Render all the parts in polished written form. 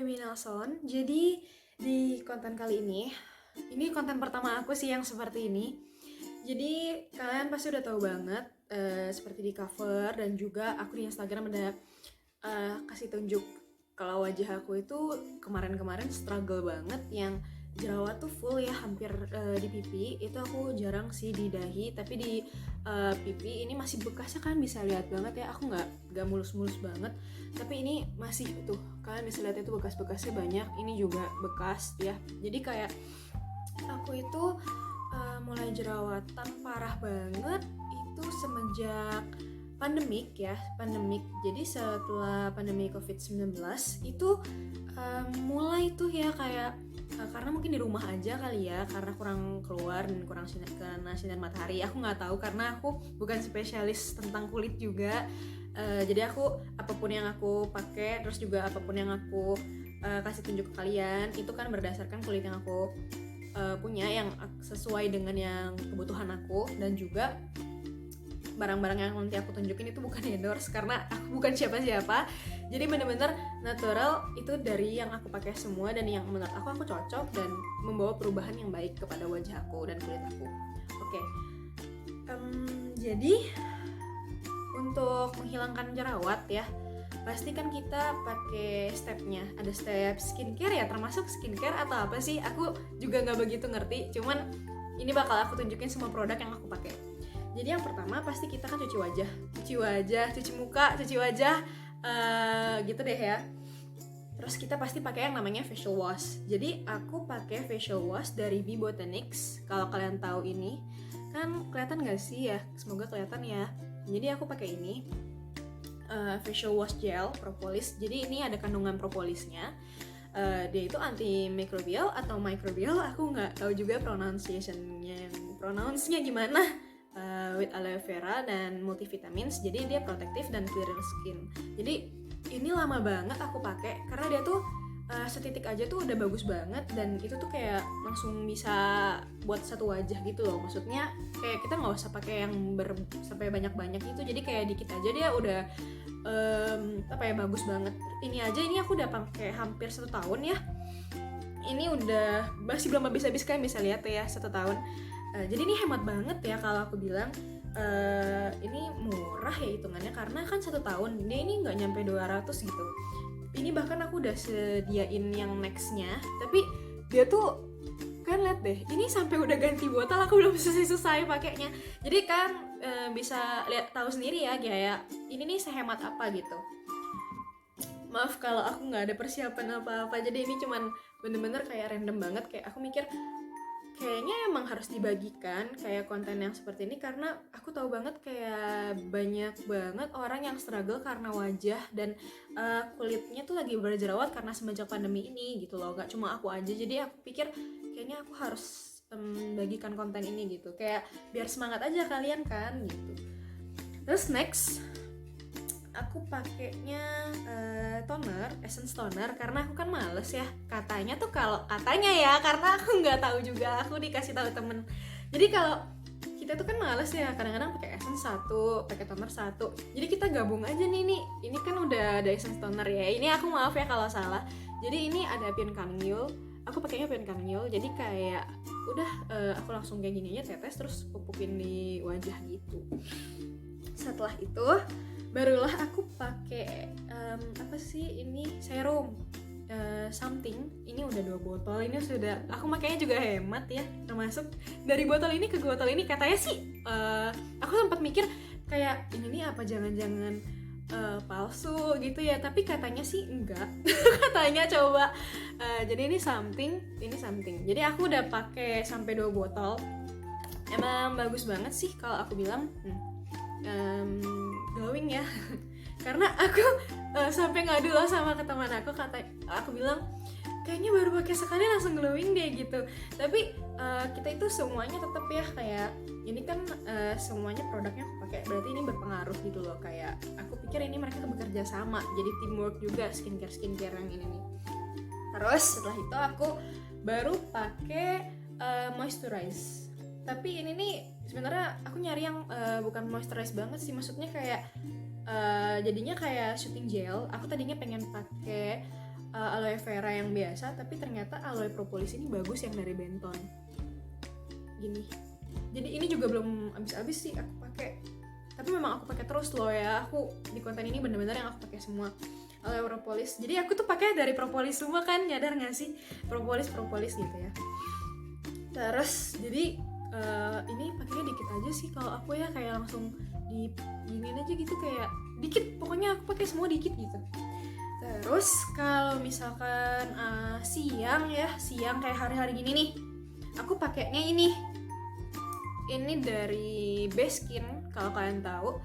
Mimi Nelson. Jadi di konten kali ini konten pertama aku sih yang seperti ini. Jadi kalian pasti udah tahu banget seperti di cover dan juga aku di Instagram ada kasih tunjuk kalau wajah aku itu kemarin-kemarin struggle banget yang jerawat tuh full ya, hampir di pipi itu aku jarang sih di dahi, tapi di pipi ini masih bekasnya, kan bisa lihat banget ya, aku nggak mulus-mulus banget, tapi ini masih tuh, kalian bisa lihat itu bekas-bekasnya banyak, ini juga bekas ya. Jadi kayak aku itu mulai jerawatan parah banget itu semenjak pandemik. Jadi setelah pandemi COVID-19 itu mulai tuh ya kayak karena mungkin di rumah aja kali ya, karena kurang keluar dan kurang kena sinar matahari, aku nggak tahu karena aku bukan spesialis tentang kulit juga. Jadi aku apapun yang aku pakai, terus juga apapun yang aku kasih tunjuk ke kalian itu kan berdasarkan kulit yang aku punya, yang sesuai dengan yang kebutuhan aku, dan juga barang-barang yang nanti aku tunjukin itu bukan endorse karena aku bukan siapa-siapa. Jadi bener-bener natural, itu dari yang aku pakai semua dan yang menurut aku cocok dan membawa perubahan yang baik kepada wajah aku dan kulit aku. Oke. Jadi untuk menghilangkan jerawat ya, pasti kan kita pakai stepnya. Ada step skincare ya, termasuk skincare atau apa sih? Aku juga nggak begitu ngerti. Cuman ini bakal aku tunjukin semua produk yang aku pakai. Jadi yang pertama pasti kita kan cuci muka, cuci wajah, gitu deh ya. Terus kita pasti pakai yang namanya facial wash. Jadi aku pakai facial wash dari Bee Botanics. Kalau kalian tahu ini, kan kelihatan nggak sih ya? Semoga kelihatan ya. Jadi aku pakai ini. Facial wash gel propolis. Jadi ini ada kandungan propolisnya. Dia itu antimikrobial atau microbial, aku nggak tahu juga pronounce-nya gimana. With aloe vera dan multivitamins, jadi dia protektif dan clearing skin. Jadi ini lama banget aku pakai karena dia tuh setitik aja tuh udah bagus banget, dan itu tuh kayak langsung bisa buat satu wajah gitu loh. Maksudnya kayak kita nggak usah pakai yang sampai banyak-banyak gitu, jadi kayak dikit aja dia udah bagus banget. Ini aku udah pakai hampir 1 tahun ya. Ini udah masih belum habis-habis, kalian bisa lihat ya, 1 tahun. Jadi ini hemat banget ya kalau aku bilang. Ini murah ya hitungannya karena kan 1 tahun dia ini nggak nyampe 200 gitu. Ini bahkan aku udah sediain yang nextnya, tapi dia tuh kan lihat deh, ini sampai udah ganti botol aku belum selesai pakainya. Jadi kan bisa lihat tahu sendiri ya kayak ini nih sehemat apa gitu. Maaf kalau aku nggak ada persiapan apa-apa, jadi ini cuman bener-bener kayak random banget. Kayak aku mikir kayaknya emang harus dibagikan kayak konten yang seperti ini, karena aku tahu banget kayak banyak banget orang yang struggle karena wajah dan kulitnya tuh lagi berjerawat karena semenjak pandemi ini gitu loh. Gak cuma aku aja, jadi aku pikir kayaknya aku harus bagikan konten ini gitu, kayak biar semangat aja kalian kan gitu. Terus next aku pakainya toner, essence toner, karena aku kan males ya. Katanya ya, karena aku nggak tahu juga, aku dikasih tahu temen. Jadi kalau kita tuh kan males ya, kadang-kadang pakai essence satu, pakai toner satu. Jadi kita gabung aja nih. Ini kan udah ada essence toner ya. Ini aku maaf ya kalau salah. Jadi ini ada Pure Canyon. Aku pakainya Pure Canyon. Jadi kayak udah aku langsung kayak gini aja, tetes terus pupupin di wajah gitu. Setelah itu barulah aku pakai ini serum something. Ini udah 2 botol. Ini sudah aku makanya juga hemat ya, termasuk dari botol ini ke botol ini. Katanya sih aku sempat mikir kayak ini nih apa jangan-jangan palsu gitu ya, tapi katanya sih enggak. Katanya coba jadi ini something. Jadi aku udah pakai sampai 2 botol. Emang bagus banget sih kalau aku bilang. Glowing ya. Karena aku sampai ngadu loh sama teman aku bilang kayaknya baru pakai sekali langsung glowing deh gitu. Tapi kita itu semuanya tetap ya kayak ini kan semuanya produknya aku pakai, berarti ini berpengaruh gitu loh. Kayak aku pikir ini mereka bekerja sama, jadi teamwork juga skincare yang ini nih. Terus setelah itu aku baru pakai moisturize. Tapi ini nih sebenarnya aku nyari yang bukan moisturize banget sih, maksudnya kayak jadinya kayak shooting gel. Aku tadinya pengen pakai aloe vera yang biasa, tapi ternyata aloe propolis ini bagus yang dari Benton. Gini. Jadi ini juga belum habis-habis sih aku pakai. Tapi memang aku pakai terus loh ya. Aku di konten ini bener-bener yang aku pakai semua aloe propolis. Jadi aku tuh pakai dari propolis semua kan, nyadar nggak sih? Propolis gitu ya. Terus jadi ini pakainya dikit aja sih kalau aku ya, kayak langsung diginiin aja gitu, kayak dikit, pokoknya aku pakai semua dikit gitu. Terus kalau misalkan siang kayak hari-hari gini nih, aku pakainya ini dari Beskin. Kalau kalian tahu,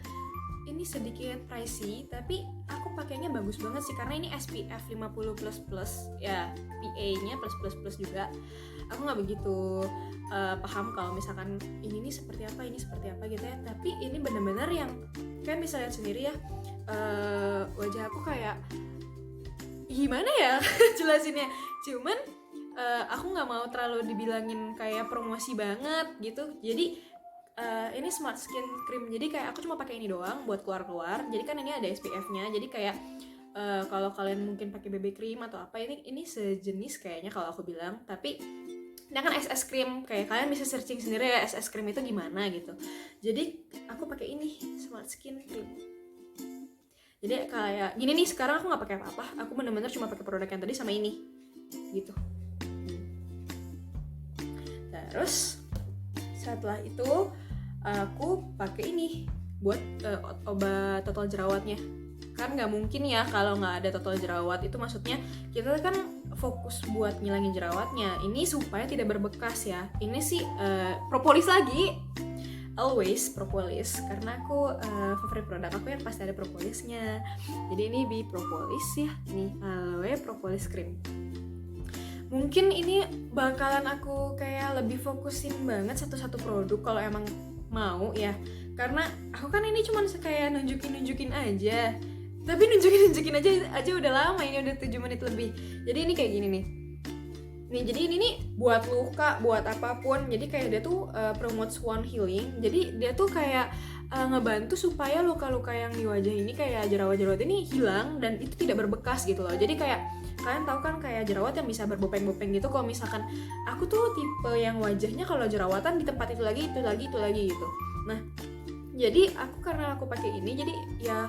ini sedikit pricey tapi aku pakainya bagus banget sih, karena ini SPF 50++ ya, PA-nya plus juga. Aku nggak begitu paham kalau misalkan ini seperti apa gitu ya, tapi ini benar-benar yang kalian bisa lihat sendiri ya. Wajah aku kayak gimana ya jelasinnya, cuman aku nggak mau terlalu dibilangin kayak promosi banget gitu. Jadi ini Smart Skin Cream, jadi kayak aku cuma pakai ini doang buat keluar. Jadi kan ini ada SPF-nya, jadi kayak kalau kalian mungkin pakai BB cream atau apa, ini sejenis kayaknya kalau aku bilang. Tapi ini kan SS cream, kayak kalian bisa searching sendiri ya SS cream itu gimana gitu. Jadi aku pakai ini Smart Skin Cream. Jadi kayak gini nih, sekarang aku nggak pakai apa-apa, aku bener-bener cuma pakai produk yang tadi sama ini gitu. Terus setelah itu aku pakai ini buat obat total jerawatnya. Kan nggak mungkin ya kalau nggak ada total jerawat, itu maksudnya kita kan fokus buat ngilangin jerawatnya. Ini supaya tidak berbekas ya. Ini sih propolis lagi, always propolis, karena aku favorit produk aku yang pasti ada propolisnya. Jadi ini Bee Propolis ya, ini aloe propolis cream. Mungkin ini bakalan aku kayak lebih fokusin banget satu-satu produk kalau emang mau ya, karena aku kan ini cuma kayak nunjukin aja. Tapi nunjukin aja udah lama, ini udah 7 menit lebih. Jadi ini kayak gini nih. Jadi ini nih buat luka, buat apapun. Jadi kayak dia tuh promote wound healing. Jadi dia tuh kayak ngebantu supaya luka-luka yang di wajah ini, kayak jerawat-jerawat ini hilang dan itu tidak berbekas gitu loh. Jadi kayak kalian tahu kan kayak jerawat yang bisa berbopeng-bopeng gitu. Kalau misalkan aku tuh tipe yang wajahnya kalau jerawatan di tempat itu lagi gitu. Nah, jadi karena aku pakai ini, jadi ya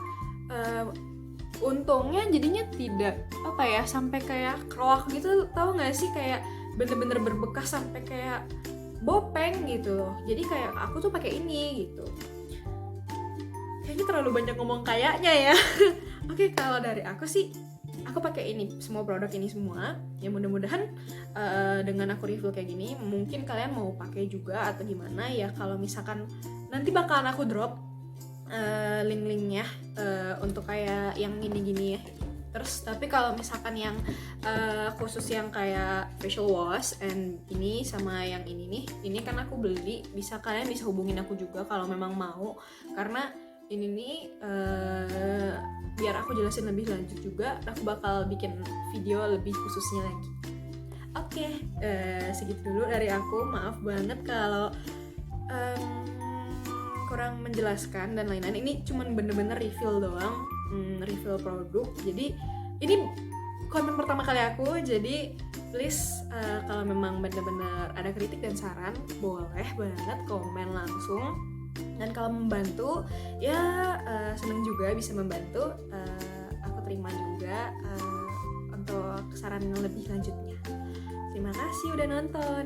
untungnya jadinya tidak sampai kayak kroak gitu, tahu nggak sih, kayak bener-bener berbekas sampai kayak bopeng gitu loh. Jadi kayak aku tuh pakai ini gitu. Kayaknya terlalu banyak ngomong kayaknya ya. Oke, kalau dari aku sih aku pakai ini, semua produk ini semua. Ya mudah-mudahan dengan aku review kayak gini, mungkin kalian mau pakai juga atau gimana ya. Kalau misalkan nanti bakalan aku drop link-linknya untuk kayak yang gini-gini ya. Terus tapi kalau misalkan yang khusus yang kayak facial wash and ini sama yang ini nih, ini kan aku beli, kalian bisa hubungin aku juga kalau memang mau, karena ini nih biar aku jelasin lebih lanjut juga, aku bakal bikin video lebih khususnya lagi. Oke, segitu dulu dari aku. Maaf banget kalau kurang menjelaskan dan lain-lain. Ini cuman bener-bener refill doang, refill produk. Jadi ini konten pertama kali aku, jadi please kalau memang bener-bener ada kritik dan saran, boleh banget komen langsung. Dan kalau membantu ya seneng juga bisa membantu, aku terima juga untuk saran yang lebih lanjutnya. Terima kasih udah nonton.